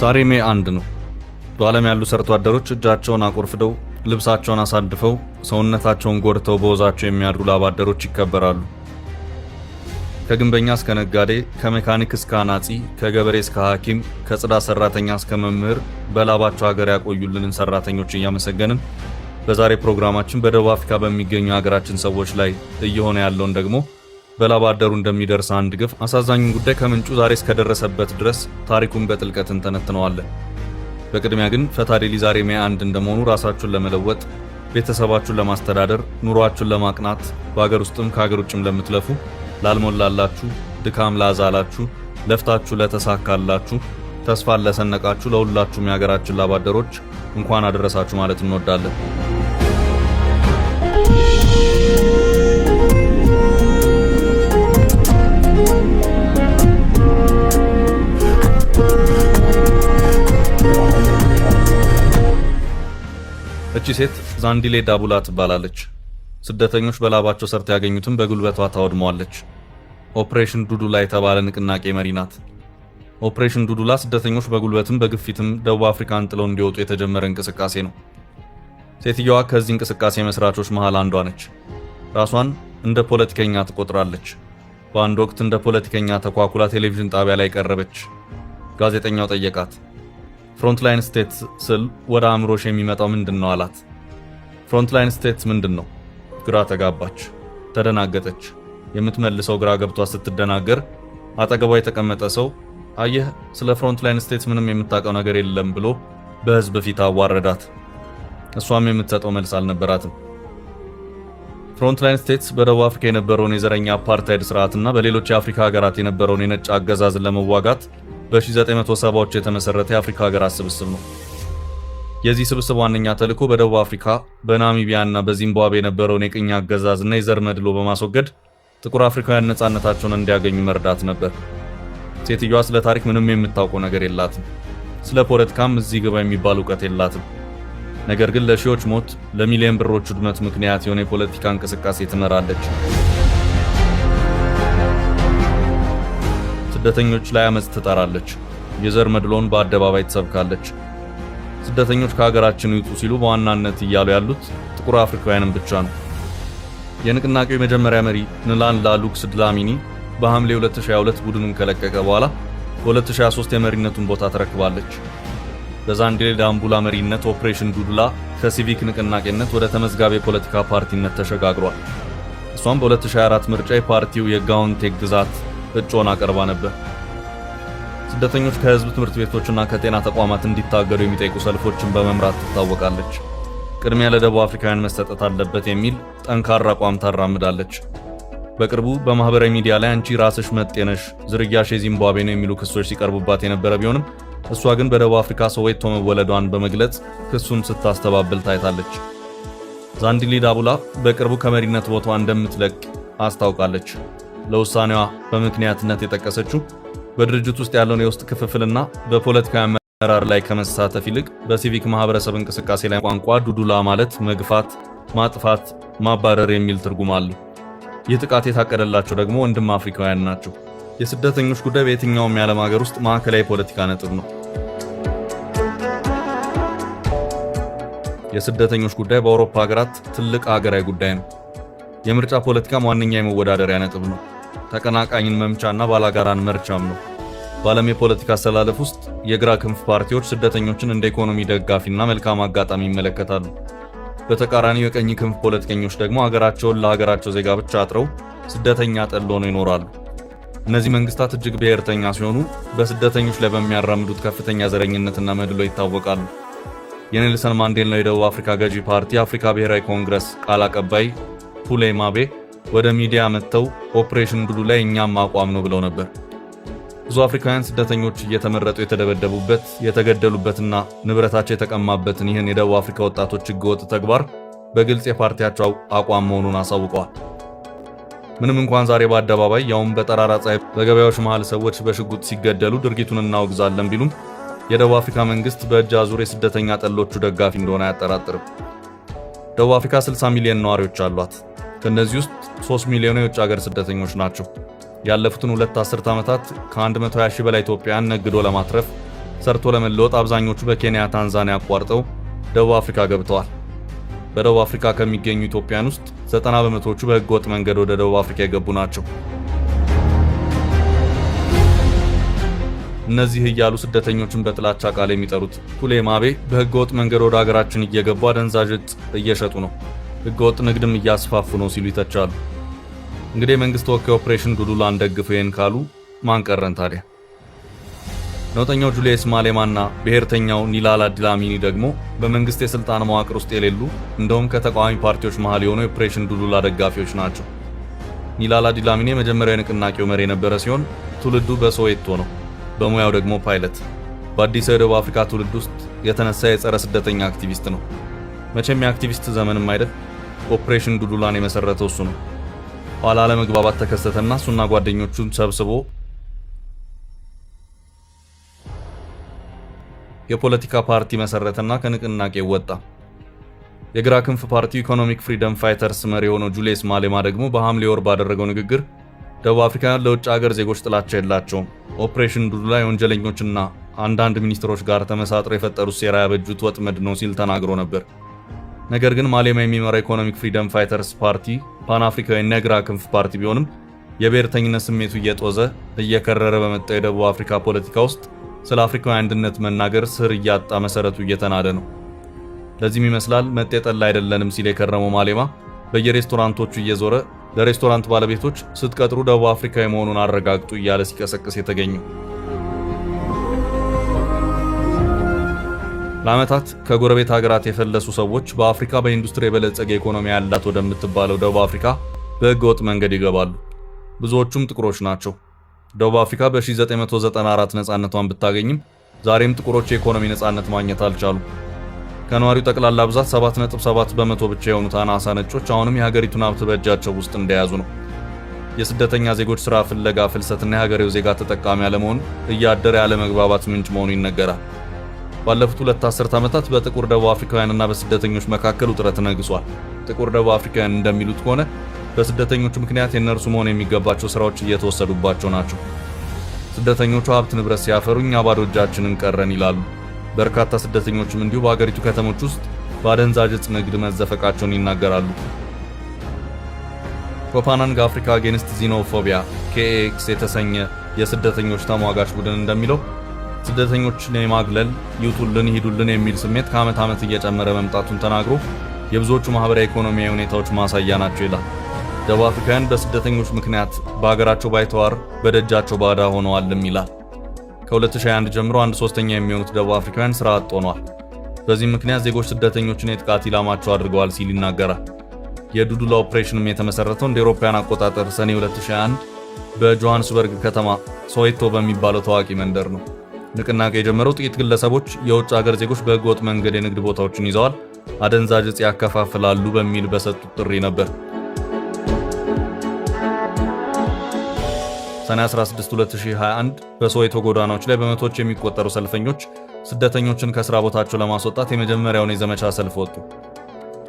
ዛሬ ሜይ 1 ነው። በዓለም ያሉ ሰርቶ አደሮች እጃቸውን አቆርፍደው ልብሳቸውን አሳድፈው ሰውነታቸውን ጎድተው በወዛቸው የሚያድሩ ላብ አደሮች ይከበራሉ። ከግንበኛ እስከ ነጋዴ፣ ከሜካኒክ እስከ አናጺ፣ ከገበሬ እስከ ሐኪም፣ ከጽዳት ሰራተኛ እስከ መምህር በላባቸው ሀገር ያቆዩልንን ሰራተኞች እያመሰገንን በዛሬ ፕሮግራማችን በደቡብ አፍሪካ በሚገኙ ሀገራችን ሰዎች ላይ እየሆነ ያለውን ደግሞ በላብ አደሩ እንደሚደርስ አንድ ግፍ አሳዛኙን ጉዳይ ከምንጩ ዛሬ እስከደረሰበት ድረስ ታሪኩን በጥልቀት እንተነትነዋለን። በቅድሚያ ግን ፈታ ዴሊ ዛሬ ሜይ 1 እንደመሆኑ ራሳችሁን ለመለወጥ፣ ቤተሰባችሁን ለማስተዳደር፣ ኑሯችሁን ለማቅናት በሀገር ውስጥም ከሀገር ውጭም ለምትለፉ ላልሞላላችሁ፣ ድካም ላዛላችሁ፣ ለፍታችሁ ለተሳካላችሁ፣ ተስፋን ለሰነቃችሁ ለሁላችሁም የሀገራችን ላብ አደሮች እንኳን አደረሳችሁ ማለት እንወዳለን። እቺ ሴት ዛንዲሌ ዳቡላ ትባላለች። ስደተኞች በላባቸው ሰርታ ያገኙትን በጉልበቷ ታወድመዋለች። ኦፕሬሽን ዱዱላ የተባለ ንቅናቄ መሪ ናት። ኦፕሬሽን ዱዱላ ስደተኞች በጉልበትም በግፊትም ደቡብ አፍሪካን ጥለው እንዲወጡ የተጀመረ እንቅስቃሴ ነው። ሴትየዋ ከዚህ እንቅስቃሴ መስራቾች መሃል አንዷ ነች። ራሷን እንደ ፖለቲከኛ ትቆጥራለች። በአንድ ወቅት እንደ ፖለቲከኛ ተኳኩላ ቴሌቪዥን ጣቢያ ላይ ቀረበች። ጋዜጠኛው ጠየቃት። ፍሮንትላይን ስቴትስ ስል ወደ አእምሮሽ የሚመጣው ምንድነው አላት። ፍሮንትላይን ስቴትስ ምንድነው? ግራ ተጋባች፣ ተደናገጠች። የምትመልሰው ግራ ገብቷ ስትደናገር አጠገቧ የተቀመጠ ሰው አየህ፣ ስለ ፍሮንትላይን ስቴትስ ምንም የምታውቀው ነገር የለም ብሎ በህዝብ ፊት አዋረዳት። እሷም የምትሰጠው መልስ አልነበራትም። ፍሮንትላይን ስቴትስ በደቡብ አፍሪካ የነበረውን የዘረኛ አፓርታይድ ስርዓትና በሌሎች የአፍሪካ ሀገራት የነበረውን የነጭ አገዛዝን ለመዋጋት በ1970ዎች የተመሰረተ የአፍሪካ ሀገራት ስብስብ ነው። የዚህ ስብስብ ዋነኛ ተልዕኮ በደቡብ አፍሪካ፣ በናሚቢያ እና በዚምባብዌ የነበረውን የቅኝ አገዛዝና የዘር መድሎ በማስወገድ ጥቁር አፍሪካውያን ነፃነታቸውን እንዲያገኙ መርዳት ነበር። ሴትዮዋ ስለ ታሪክ ምንም የምታውቀው ነገር የላትም። ስለ ፖለቲካም እዚህ ግባ የሚባል እውቀት የላትም። ነገር ግን ለሺዎች ሞት፣ ለሚሊዮን ብሮች ውድመት ምክንያት የሆነ የፖለቲካ እንቅስቃሴ ትመራለች። ስደተኞች ላይ አመጽ ትጠራለች። የዘር መድሎን በአደባባይ ትሰብካለች። ስደተኞች ከሀገራችን ይውጡ ሲሉ በዋናነት እያሉ ያሉት ጥቁር አፍሪካውያንን ብቻ ነው። የንቅናቄው የመጀመሪያ መሪ ንላንላ ሉክስ ድላሚኒ በሐምሌ 2022 ቡድኑን ከለቀቀ በኋላ በ2023 የመሪነቱን ቦታ ተረክባለች። በዛንዲሌ ዳቡላ መሪነት ኦፕሬሽን ዱዱላ ከሲቪክ ንቅናቄነት ወደ ተመዝጋቢ የፖለቲካ ፓርቲነት ተሸጋግሯል። እሷም በ2024 ምርጫ የፓርቲው የጋውንቴክ ግዛት እጩን አቀርባ ነበር። ስደተኞች ከህዝብ ትምህርት ቤቶችና ከጤና ተቋማት እንዲታገዱ የሚጠይቁ ሰልፎችን በመምራት ትታወቃለች። ቅድሚያ ለደቡብ አፍሪካውያን መሰጠት አለበት የሚል ጠንካራ አቋም ታራምዳለች። በቅርቡ በማህበራዊ ሚዲያ ላይ አንቺ ራስሽ መጤነሽ፣ ዝርያሽ የዚምባብዌ ነው የሚሉ ክሶች ሲቀርቡባት የነበረ ቢሆንም እሷ ግን በደቡብ አፍሪካ ሶዌቶ መወለዷን በመግለጽ ክሱን ስታስተባብል ታይታለች። ዛንዲሌ ዳቡላ በቅርቡ ከመሪነት ቦታዋ እንደምትለቅ አስታውቃለች። ለውሳኔዋ በምክንያትነት የጠቀሰችው በድርጅት ውስጥ ያለውን የውስጥ ክፍፍልና በፖለቲካዊ አመራር ላይ ከመሳተፍ ይልቅ በሲቪክ ማህበረሰብ እንቅስቃሴ ላይ ቋንቋ ዱዱላ ማለት መግፋት፣ ማጥፋት፣ ማባረር የሚል ትርጉም አለው። ይህ ጥቃት የታቀደላቸው ደግሞ ወንድም አፍሪካውያን ናቸው። የስደተኞች ጉዳይ በየትኛውም የዓለም ሀገር ውስጥ ማዕከላዊ ፖለቲካ ነጥብ ነው። የስደተኞች ጉዳይ በአውሮፓ ሀገራት ትልቅ ሀገራዊ ጉዳይ ነው። የምርጫ ፖለቲካም ዋነኛ የመወዳደሪያ ነጥብ ነው። ተቀናቃኝን መምቻና ባላጋራን መርቻም ነው። በዓለም የፖለቲካ አሰላለፍ ውስጥ የግራ ክንፍ ፓርቲዎች ስደተኞችን እንደ ኢኮኖሚ ደጋፊና መልካም አጋጣሚ ይመለከታሉ። በተቃራኒው የቀኝ ክንፍ ፖለቲከኞች ደግሞ ሀገራቸውን ለሀገራቸው ዜጋ ብቻ አጥረው ስደተኛ ጠል ሆነው ይኖራሉ። እነዚህ መንግስታት እጅግ ብሔርተኛ ሲሆኑ በስደተኞች ላይ በሚያራምዱት ከፍተኛ ዘረኝነትና መድሎ ይታወቃሉ። የኔልሰን ማንዴላ የደቡብ አፍሪካ ገዢ ፓርቲ አፍሪካ ብሔራዊ ኮንግረስ ቃል አቀባይ ፑሌ ማቤ ወደ ሚዲያ መጥተው ኦፕሬሽን ዱዱላ ላይ እኛም አቋም ነው ብለው ነበር። ብዙ አፍሪካውያን ስደተኞች እየተመረጡ የተደበደቡበት፣ የተገደሉበትና ንብረታቸው የተቀማበትን ይህን የደቡብ አፍሪካ ወጣቶች ህገወጥ ተግባር በግልጽ የፓርቲያቸው አቋም መሆኑን አሳውቀዋል። ምንም እንኳን ዛሬ በአደባባይ ያውም በጠራራ ፀሐይ በገበያዎች መሃል ሰዎች በሽጉጥ ሲገደሉ ድርጊቱን እናወግዛለን ቢሉም የደቡብ አፍሪካ መንግስት በእጅ አዙር የስደተኛ ጠሎቹ ደጋፊ እንደሆነ አያጠራጥርም። ደቡብ አፍሪካ 60 ሚሊዮን ነዋሪዎች አሏት። ከነዚህ ውስጥ 3 ሚሊዮን የውጭ ሀገር ስደተኞች ናቸው። ያለፉትን 2 አስርት ዓመታት ከ120 ሺህ በላይ ኢትዮጵያውያን ነግዶ ለማትረፍ ሰርቶ ለመለወጥ አብዛኞቹ በኬንያ፣ ታንዛኒያ አቋርጠው ደቡብ አፍሪካ ገብተዋል። በደቡብ አፍሪካ ከሚገኙ ኢትዮጵያውያን ውስጥ 90 በመቶዎቹ በህገወጥ መንገድ ወደ ደቡብ አፍሪካ የገቡ ናቸው። እነዚህ እያሉ ስደተኞችን በጥላቻ ቃል የሚጠሩት ቱሌ ማቤ በህገወጥ መንገድ ወደ ሀገራችን እየገቡ አደንዛዥ ዕፅ እየሸጡ ነው፣ ህገወጥ ንግድም እያስፋፉ ነው ሲሉ ይተቻሉ። እንግዲህ መንግስት ተወካይ ኦፕሬሽን ዱዱላን ደግፈው ይህን ካሉ ማን ቀረን ታዲያ? ነውጠኛው ጁልየስ ማሌማና ብሔርተኛው ኒላላ ዲላሚኒ ደግሞ በመንግስት የስልጣን መዋቅር ውስጥ የሌሉ እንደውም ከተቃዋሚ ፓርቲዎች መሃል የሆኑ የኦፕሬሽን ዱዱላ ደጋፊዎች ናቸው። ኒላላ ዲላሚኒ የመጀመሪያው የንቅናቄው መሪ የነበረ ሲሆን ትውልዱ በሶዌቶ ነው። በሙያው ደግሞ ፓይለት። በአዲስ የደቡብ አፍሪካ ትውልድ ውስጥ የተነሳ የጸረ ስደተኛ አክቲቪስት ነው። መቼም የአክቲቪስት ዘመንም አይደል። ኦፕሬሽን ዱዱላን የመሰረተው እሱ ነው። ኋላ አለመግባባት ተከሰተና እሱና ጓደኞቹን ሰብስቦ የፖለቲካ ፓርቲ መሰረተና ከንቅናቄው ወጣ። የግራ ክንፍ ፓርቲው ኢኮኖሚክ ፍሪደም ፋይተርስ መሪ የሆነው ጁልየስ ማሌማ ደግሞ በሐምሌ ወር ባደረገው ንግግር ደቡብ አፍሪካውያን ለውጭ ሀገር ዜጎች ጥላቻ የላቸውም፣ ኦፕሬሽን ዱዱላ የወንጀለኞችና አንዳንድ ሚኒስትሮች ጋር ተመሳጥረው የፈጠሩት ሴራ ያበጁት ወጥመድ ነው ሲል ተናግሮ ነበር። ነገር ግን ማሌማ የሚመራው ኢኮኖሚክ ፍሪደም ፋይተርስ ፓርቲ ፓን አፍሪካዊና የግራ ክንፍ ፓርቲ ቢሆንም የብሔርተኝነት ስሜቱ እየጦዘ እየከረረ በመጣው የደቡብ አፍሪካ ፖለቲካ ውስጥ ስለ አፍሪካዊ አንድነት መናገር ስር እያጣ መሰረቱ እየተናደ ነው። ለዚህም ይመስላል መጤ ጠላ አይደለንም ሲል የከረመው ማሌማ በየሬስቶራንቶቹ እየዞረ ለሬስቶራንት ባለቤቶች ስትቀጥሩ ደቡብ አፍሪካዊ መሆኑን አረጋግጡ እያለ ሲቀሰቅስ የተገኘው። ለዓመታት ከጎረቤት ሀገራት የፈለሱ ሰዎች በአፍሪካ በኢንዱስትሪ የበለጸገ ኢኮኖሚ ያላት ወደምትባለው ደቡብ አፍሪካ በህገወጥ መንገድ ይገባሉ። ብዙዎቹም ጥቁሮች ናቸው። ደቡብ አፍሪካ በ1994 ነፃነቷን ብታገኝም ዛሬም ጥቁሮች የኢኮኖሚ ነፃነት ማግኘት አልቻሉም። ከነዋሪው ጠቅላላ ብዛት 7.7 በመቶ ብቻ የሆኑት አናሳ ነጮች አሁንም የሀገሪቱን ሀብት በእጃቸው ውስጥ እንደያዙ ነው። የስደተኛ ዜጎች ስራ ፍለጋ ፍልሰትና የሀገሬው ዜጋ ተጠቃሚ አለመሆን እያደረ ያለ መግባባት ምንጭ መሆኑ ይነገራል። ባለፉት 2 አስርት ዓመታት በጥቁር ደቡብ አፍሪካውያንና በስደተኞች መካከል ውጥረት ነግሷል። ጥቁር ደቡብ አፍሪካውያን እንደሚሉት ከሆነ በስደተኞቹ ምክንያት የእነርሱ መሆን የሚገባቸው ስራዎች እየተወሰዱባቸው ናቸው። ስደተኞቹ ሀብት ንብረት ሲያፈሩ እኛ ባዶ እጃችንን ቀረን ይላሉ። በርካታ ስደተኞችም እንዲሁ በሀገሪቱ ከተሞች ውስጥ በአደንዛዥ ዕፅ ንግድ መዘፈቃቸውን ይናገራሉ። ኮፓናንግ አፍሪካ አጌንስት ዚኖፎቢያ KAX የተሰኘ የስደተኞች ተሟጋች ቡድን እንደሚለው ስደተኞችን የማግለል ይውጡልን፣ ይሂዱልን የሚል ስሜት ከዓመት ዓመት እየጨመረ መምጣቱን ተናግሮ የብዙዎቹ ማህበራዊ ኢኮኖሚያዊ ሁኔታዎች ማሳያ ናቸው ይላል። ደቡብ አፍሪካውያን በስደተኞች ምክንያት በሀገራቸው ባይተዋር በደጃቸው ባዳ ሆነዋልም ይላል። ከ2021 ጀምሮ 1/3 የሚሆኑት ደቡብ አፍሪካውያን ስራ አጥ ሆነዋል። በዚህም ምክንያት ዜጎች ስደተኞችን የጥቃት ኢላማቸው አድርገዋል ሲል ይናገራል። የዱዱላ ኦፕሬሽንም የተመሰረተው እንደ አውሮፓውያን አቆጣጠር ሰኔ 2021 በጆሃንስበርግ ከተማ ሶዌቶ በሚባለው ታዋቂ መንደር ነው። ንቅናቄ የጀመረው ጥቂት ግለሰቦች የውጭ ሀገር ዜጎች በህገወጥ መንገድ የንግድ ቦታዎችን ይዘዋል፣ አደንዛዥ ዕፅ ያከፋፍላሉ በሚል በሰጡት ጥሪ ነበር። ሰኔ 16 2021 በሶዌቶ ጎዳናዎች ላይ በመቶዎች የሚቆጠሩ ሰልፈኞች ስደተኞችን ከስራ ቦታቸው ለማስወጣት የመጀመሪያውን የዘመቻ ሰልፍ ወጡ።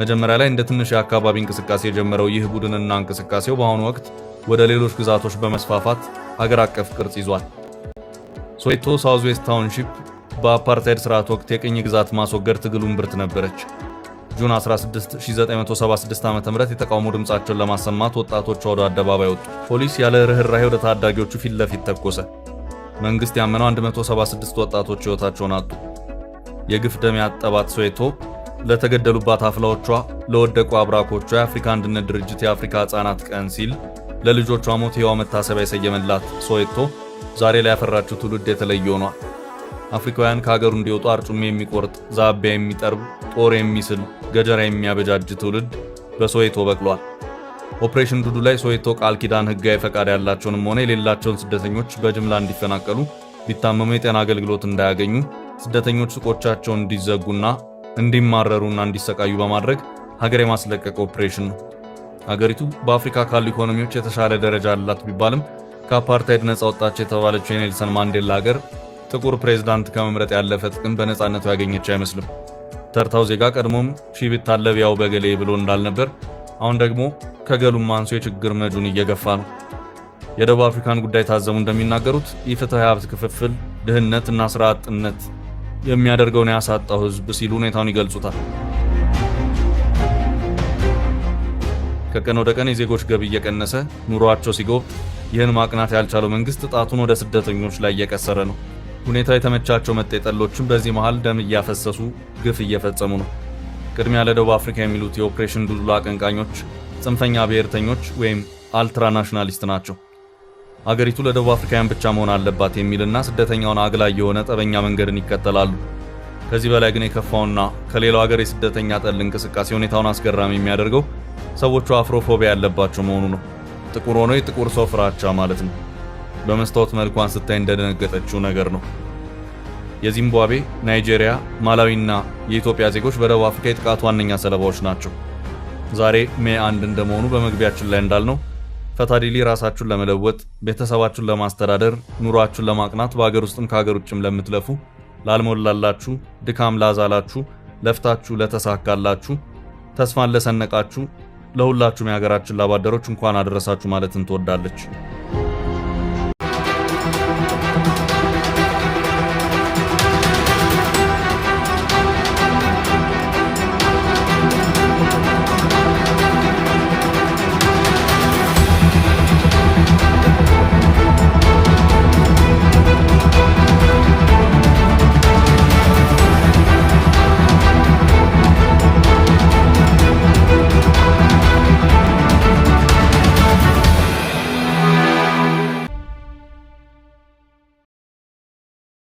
መጀመሪያ ላይ እንደ ትንሽ የአካባቢ እንቅስቃሴ የጀመረው ይህ ቡድንና እንቅስቃሴው በአሁኑ ወቅት ወደ ሌሎች ግዛቶች በመስፋፋት ሀገር አቀፍ ቅርጽ ይዟል። ሶዌቶ ሳውዝ ዌስት ታውንሺፕ በአፓርታይድ ስርዓት ወቅት የቅኝ ግዛት ማስወገድ ትግሉ እምብርት ነበረች። ጁን 16 1976 ዓ.ም የተቃውሞ ድምጻቸውን ለማሰማት ወጣቶች ወደ አደባባይ ወጡ። ፖሊስ ያለ ርህራሄ ወደ ታዳጊዎቹ ፊት ለፊት ተኮሰ። መንግስት ያመነው 176 ወጣቶች ህይወታቸውን አጡ። የግፍ ደም ያጠባት ሶዌቶ ለተገደሉባት አፍላዎቿ፣ ለወደቁ አብራኮቿ የአፍሪካ አንድነት ድርጅት የአፍሪካ ህጻናት ቀን ሲል ለልጆቿ ሞት ሕያው መታሰቢያ የሰየመላት ሶዌቶ ዛሬ ላይ ያፈራችው ትውልድ የተለየ ሆኗል። አፍሪካውያን ከሀገሩ እንዲወጡ አርጩሜ የሚቆርጥ፣ ዛቢያ የሚጠርብ፣ ጦር የሚስል፣ ገጀራ የሚያበጃጅ ትውልድ በሶዌቶ በቅሏል። ኦፕሬሽን ዱዱ ላይ ሶዌቶ ቃል ኪዳን ህጋዊ ፈቃድ ያላቸውንም ሆነ የሌላቸውን ስደተኞች በጅምላ እንዲፈናቀሉ፣ ቢታመሙ የጤና አገልግሎት እንዳያገኙ፣ ስደተኞች ሱቆቻቸውን እንዲዘጉና እንዲማረሩና እንዲሰቃዩ በማድረግ ሀገር የማስለቀቅ ኦፕሬሽን ነው። ሀገሪቱ በአፍሪካ ካሉ ኢኮኖሚዎች የተሻለ ደረጃ አላት ቢባልም ከአፓርታይድ ነጻ ወጣች የተባለችው የኔልሰን ማንዴላ ሀገር ጥቁር ፕሬዝዳንት ከመምረጥ ያለፈ ጥቅም በነጻነቱ ያገኘች አይመስልም። ተርታው ዜጋ ቀድሞም ሺህ ቢታለብ ያው በገሌ ብሎ እንዳልነበር አሁን ደግሞ ከገሉም አንሶ የችግር መጁን እየገፋ ነው። የደቡብ አፍሪካን ጉዳይ ታዘሙ እንደሚናገሩት ኢፍትሐዊ ሀብት ክፍፍል፣ ድህነትና ስራ አጥነት የሚያደርገውን ያሳጣው ህዝብ ሲሉ ሁኔታውን ይገልጹታል። ከቀን ወደ ቀን የዜጎች ገቢ እየቀነሰ ኑሯቸው ሲጎብጥ ይህን ማቅናት ያልቻለው መንግስት ጣቱን ወደ ስደተኞች ላይ እየቀሰረ ነው። ሁኔታው የተመቻቸው መጤጠሎችም በዚህ መሃል ደም እያፈሰሱ ግፍ እየፈጸሙ ነው። ቅድሚያ ለደቡብ አፍሪካ የሚሉት የኦፕሬሽን ዱዱላ አቀንቃኞች ጽንፈኛ ብሔርተኞች ወይም አልትራናሽናሊስት ናቸው። አገሪቱ ለደቡብ አፍሪካውያን ብቻ መሆን አለባት የሚልና ስደተኛውን አግላይ የሆነ ጠበኛ መንገድን ይከተላሉ። ከዚህ በላይ ግን የከፋውና ከሌላው ሀገር የስደተኛ ጠል እንቅስቃሴ ሁኔታውን አስገራሚ የሚያደርገው ሰዎቹ አፍሮፎቢያ ያለባቸው መሆኑ ነው። ጥቁር ሆኖ የጥቁር ሰው ፍራቻ ማለት ነው። በመስታወት መልኳን ስታይ እንደደነገጠችው ነገር ነው። የዚምባብዌ፣ ናይጄሪያ፣ ማላዊና የኢትዮጵያ ዜጎች በደቡብ አፍሪካ የጥቃቱ ዋነኛ ሰለባዎች ናቸው። ዛሬ ሜይ 1 እንደመሆኑ በመግቢያችን ላይ እንዳልነው ፈታዲሊ ራሳችሁን ለመለወጥ፣ ቤተሰባችሁን ለማስተዳደር፣ ኑሯችሁን ለማቅናት በአገር ውስጥም ከሀገር ውጭም ለምትለፉ፣ ላልሞላላችሁ፣ ድካም ላዛላችሁ፣ ለፍታችሁ ለተሳካላችሁ፣ ተስፋን ለሰነቃችሁ ለሁላችሁም የሀገራችን ላባደሮች እንኳን አደረሳችሁ ማለትን ትወዳለች።